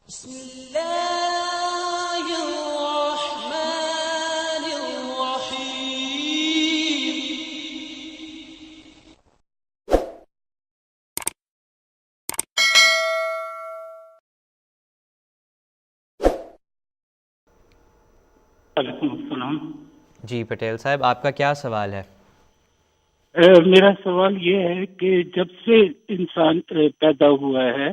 بسم الله الرحمن الرحيم. وعلیکم السلام. جی پٹیل صاحب، آپ کا کیا سوال ہے؟ میرا سوال یہ ہے کہ جب سے انسان پیدا ہوا ہے،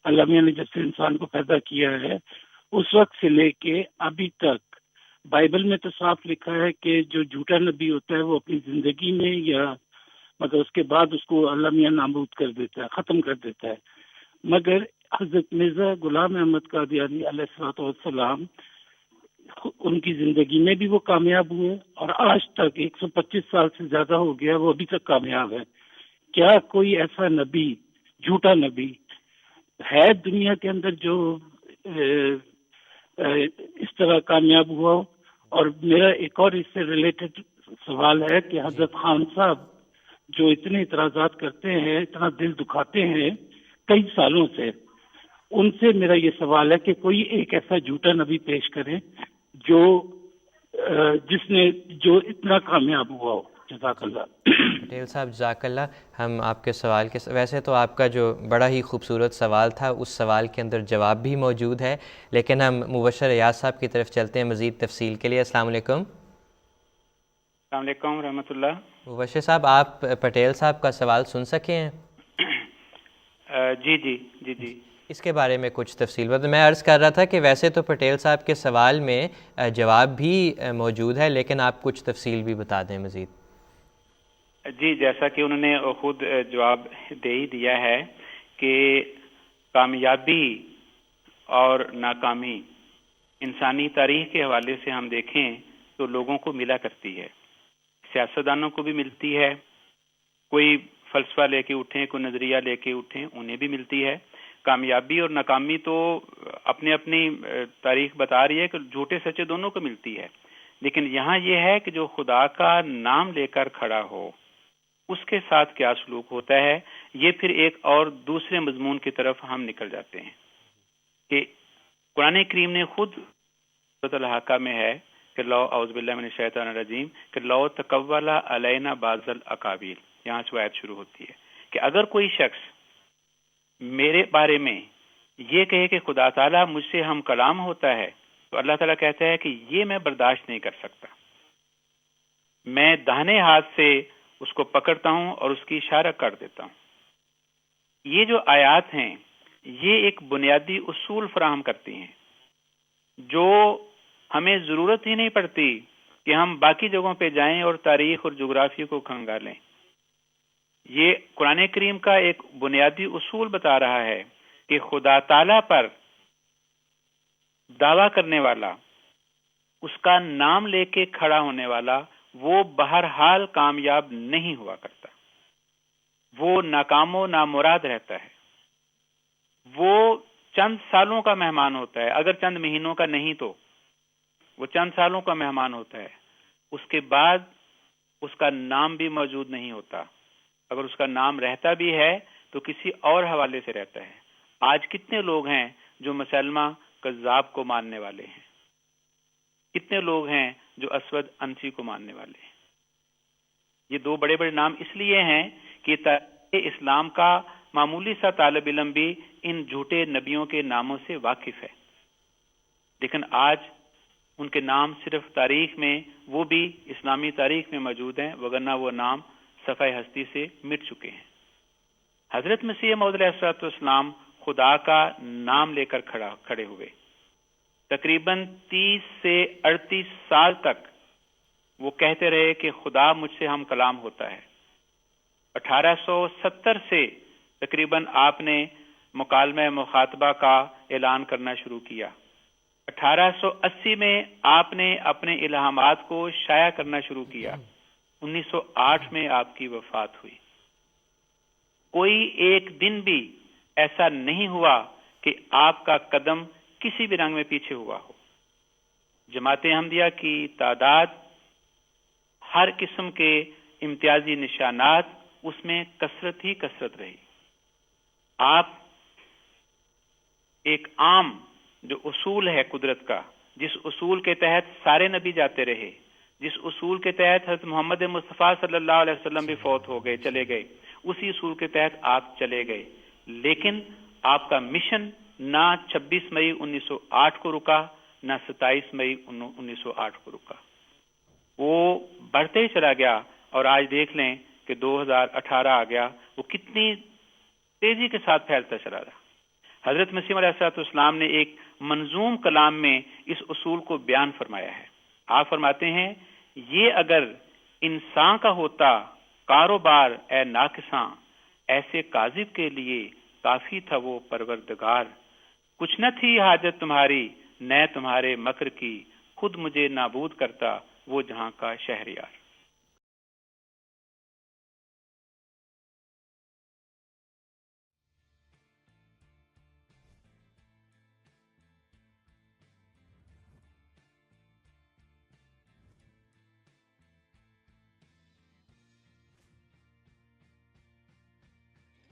اللہ میاں نے جب سے انسان کو پیدا کیا ہے اس وقت سے لے کے ابھی تک بائبل میں تو صاف لکھا ہے کہ جو جھوٹا نبی ہوتا ہے وہ اپنی زندگی میں یا مگر اس کے بعد اس کو اللہ میاں نابود کر دیتا ہے، ختم کر دیتا ہے. مگر حضرت مرزا غلام احمد قادیانی علیہ الصلوۃ والسلام ان کی زندگی میں بھی وہ کامیاب ہوئے اور آج تک 125 سال سے زیادہ ہو گیا وہ ابھی تک کامیاب ہے. کیا کوئی ایسا نبی، جھوٹا نبی ہے دنیا کے اندر جو اس طرح کامیاب ہوا ہو؟ اور میرا ایک اور اس سے ریلیٹڈ سوال ہے کہ حضرت خان صاحب جو اتنے اعتراضات کرتے ہیں، اتنا دل دکھاتے ہیں کئی سالوں سے، ان سے میرا یہ سوال ہے کہ کوئی ایک ایسا جھوٹا نبی پیش کریں جو جو اتنا کامیاب ہوا ہو. جزاک اللہ. پٹیل صاحب جزاک اللہ. ہم آپ کے سوال کے ویسے تو آپ کا جو بڑا ہی خوبصورت سوال تھا اس سوال کے اندر جواب بھی موجود ہے، لیکن ہم مبشر ایاز صاحب کی طرف چلتے ہیں مزید تفصیل کے لیے. السلام علیکم. السلام علیکم رحمۃ اللہ. مبشر صاحب، آپ پٹیل صاحب کا سوال سن سکے ہیں؟ جی. اس کے بارے میں کچھ تفصیل میں عرض کر رہا تھا کہ ویسے تو پٹیل صاحب کے سوال میں جواب بھی موجود ہے، لیکن آپ کچھ تفصیل بھی بتا دیں مزید. جی، جیسا کہ انہوں نے خود جواب دے ہی دیا ہے کہ کامیابی اور ناکامی انسانی تاریخ کے حوالے سے ہم دیکھیں تو لوگوں کو ملا کرتی ہے. سیاستدانوں کو بھی ملتی ہے، کوئی فلسفہ لے کے اٹھیں، کوئی نظریہ لے کے اٹھیں، انہیں بھی ملتی ہے. کامیابی اور ناکامی تو اپنی تاریخ بتا رہی ہے کہ جھوٹے سچے دونوں کو ملتی ہے. لیکن یہاں یہ ہے کہ جو خدا کا نام لے کر کھڑا ہو اس کے ساتھ کیا سلوک ہوتا ہے. یہ پھر ایک اور دوسرے مضمون کی طرف ہم نکل جاتے ہیں کہ قرآن کریم نے خود سورۃ الحاقہ میں ہے کہ لو اعوذ باللہ من الشیطان الرجیم کہ لو تقول علینا بعض الاقاویل، یہاں سے آیت شروع ہوتی ہے کہ اگر کوئی شخص میرے بارے میں یہ کہے کہ خدا تعالیٰ مجھ سے ہم کلام ہوتا ہے تو اللہ تعالیٰ کہتا ہے کہ یہ میں برداشت نہیں کر سکتا. میں داہنے ہاتھ سے اس کو پکڑتا ہوں اور اس کی اشارہ کر دیتا ہوں. یہ جو آیات ہیں یہ ایک بنیادی اصول فراہم کرتی ہیں جو ہمیں ضرورت ہی نہیں پڑتی کہ ہم باقی جگہوں پہ جائیں اور تاریخ اور جغرافیہ کو کھنگالیں. یہ قرآن کریم کا ایک بنیادی اصول بتا رہا ہے کہ خدا تعالیٰ پر دعویٰ کرنے والا، اس کا نام لے کے کھڑا ہونے والا، وہ بہرحال کامیاب نہیں ہوا کرتا. وہ ناکام و نامراد رہتا ہے. وہ چند سالوں کا مہمان ہوتا ہے، اگر چند مہینوں کا نہیں تو وہ چند سالوں کا مہمان ہوتا ہے. اس کے بعد اس کا نام بھی موجود نہیں ہوتا. اگر اس کا نام رہتا بھی ہے تو کسی اور حوالے سے رہتا ہے. آج کتنے لوگ ہیں جو مسلمہ کذاب کو ماننے والے ہیں، کتنے لوگ ہیں جو اسود انسی کو ماننے والے ہیں. یہ دو بڑے بڑے نام اس لیے ہیں کہ تاریخ اسلام کا معمولی سا طالب علم بھی ان جھوٹے نبیوں کے ناموں سے واقف ہے. لیکن آج ان کے نام صرف تاریخ میں، وہ بھی اسلامی تاریخ میں موجود ہیں، وگرنہ وہ نام صفحہ ہستی سے مٹ چکے ہیں. حضرت مسیح موعود علیہ السلام خدا کا نام لے کر کھڑے ہوئے. تقریباً 30 سے 38 سال تک وہ کہتے رہے کہ خدا مجھ سے ہم کلام ہوتا ہے. 1870 سے تقریباً آپ نے مکالمہ مخاطبہ کا اعلان کرنا شروع کیا. 1880 میں آپ نے اپنے الہامات کو شائع کرنا شروع کیا. 1908 میں آپ کی وفات ہوئی. کوئی ایک دن بھی ایسا نہیں ہوا کہ آپ کا قدم کسی بھی رنگ میں پیچھے ہوا ہو. جماعت احمدیہ کی تعداد، ہر قسم کے امتیازی نشانات، اس میں کثرت ہی کثرت رہی. آپ ایک عام جو اصول ہے قدرت کا، جس اصول کے تحت سارے نبی جاتے رہے، جس اصول کے تحت حضرت محمد مصطفیٰ صلی اللہ علیہ وسلم بھی فوت ہو گئے، چلے گئے، اسی اصول کے تحت آپ چلے گئے، لیکن آپ کا مشن نہ 26 مئی 1908 کو رکا، نہ 27 مئی 1908 کو رکا، وہ بڑھتے ہی چلا گیا. اور آج دیکھ لیں کہ 2018 آ گیا، وہ کتنی تیزی کے ساتھ پھیلتا چلا رہا. حضرت مسیح علیہ السلام نے ایک منظوم کلام میں اس اصول کو بیان فرمایا ہے. آپ فرماتے ہیں، یہ اگر انسان کا ہوتا کاروبار اے ناقصاں، ایسے کاذب کے لیے کافی تھا وہ پروردگار. کچھ نہ تھی حاجت تمہاری، نہ تمہارے مکر کی، خود مجھے نابود کرتا وہ جہاں کا شہریار.